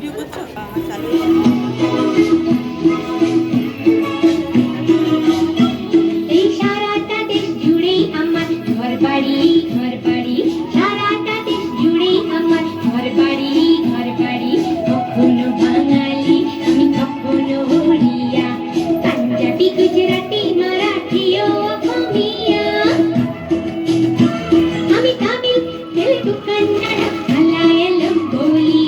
Video করছো চালু এই সারাটা দেশ জুড়েই আমার ঘর বাড়ি ঘর বাড়ি, সারাটা দেশ জুড়েই আমার ঘর বাড়ি ঘর বাড়ি। কখনো বাঙালি আমি কখনো ওড়িয়া, পাঞ্জাবি গুজরাটি মারাঠি ও অসমীয়া। আমি তামিল তেলুগু কন্নড় মালায়ালম বলি,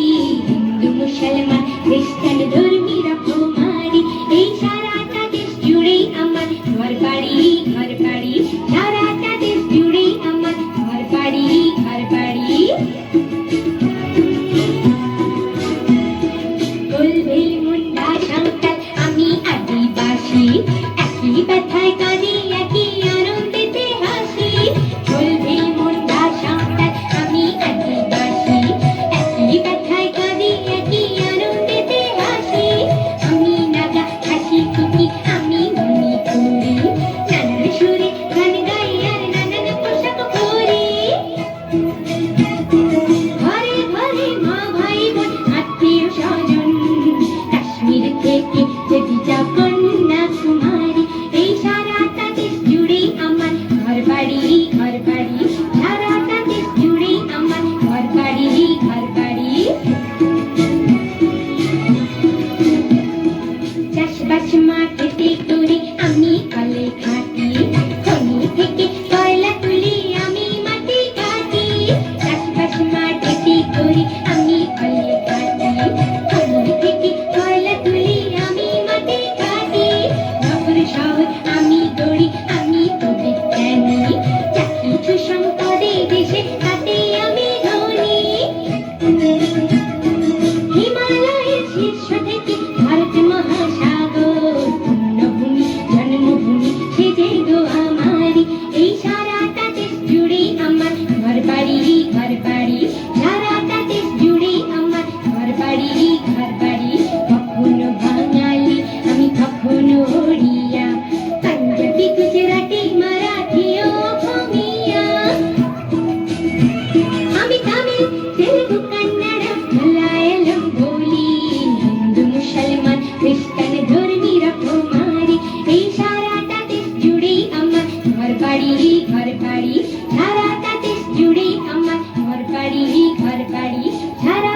হিন্দু মুসলমান খ্রিস্টান ধর্মী রকমারি। এই সারাটা দেশ জুড়েই আমার ঘর বাড়ি ঘর বাড়ি, সারাটা দেশ জুড়েই আমার ঘর বাড়ি ঘর বাড়ি। গোলভেল মুন্ডা সাঁওতাল আমি আদিবাসী, একই ব্যথায় কাঁদি একই আনন্দেতে হাসি। গোলভেল মুন্ডা সাঁওতাল আমি আদিবাসী, একই ব্যথায় কাঁদি একই আনন্দেতে হাসি। আমি নাগা হাসি খুকি আমি মণিপুরি, নানান সুরে গান গাই আর নানান পোশাক পরি। ঘরে ঘরে মা ভাই বোন আত্মীয় স্বজন, কাশ্মীর থেকে যদি যাও কন্যাকুমারী। এই সারাটা দেশ জুড়েই আমার ঘর বাড়ি ঘর বাড়ি, সারাটা দেশ জুড়েই আমার ঘর বাড়ি ঘর বাড়ি। চাষবাস মাঠেতে করি আমি কলে খাটি, খনি থেকে কয়লা তুলি আমি মাটি কাটি। চাষবাস মাঠেতে করি আমি কলে খাটি, খনি থেকে কয়লা তুলি আমি মাটি কাটি। নগর শহর আমি গড়ি আমি তো বিজ্ঞানী, যা কিছু সম্পদে দেশে তাতে আমি ধনী। হিমালয়ের শীর্ষ থেকে ভারত মহাসাগর, পুণ্যভূমি জন্মভূমি সে যে গো আমারি। এই সারাটা দেশ জুড়েই আমার ঘর বাড়ি ঘর বাড়ি, সারাটা দেশ জুড়েই আমার ঘর বাড়ি ঘর বাড়ি। কখনো বাঙালি আমি কখনো ওড়িয়া, পাঞ্জাবি গুজরাটি মারাঠি ও অসমীয়া। আমি তামিল তেলুগু কন্নড় মালায়ালম বলি, হিন্দু মুসলমান খ্রিস্টান ধর্মী রকমারি। এই সারাটা দেশ জুড়েই আমার ঘর বাড়ি ঘর বাড়ি, সারাটা দেশ জুড়েই আমার ঘর বাড়ি ঘর বাড়ি, সারা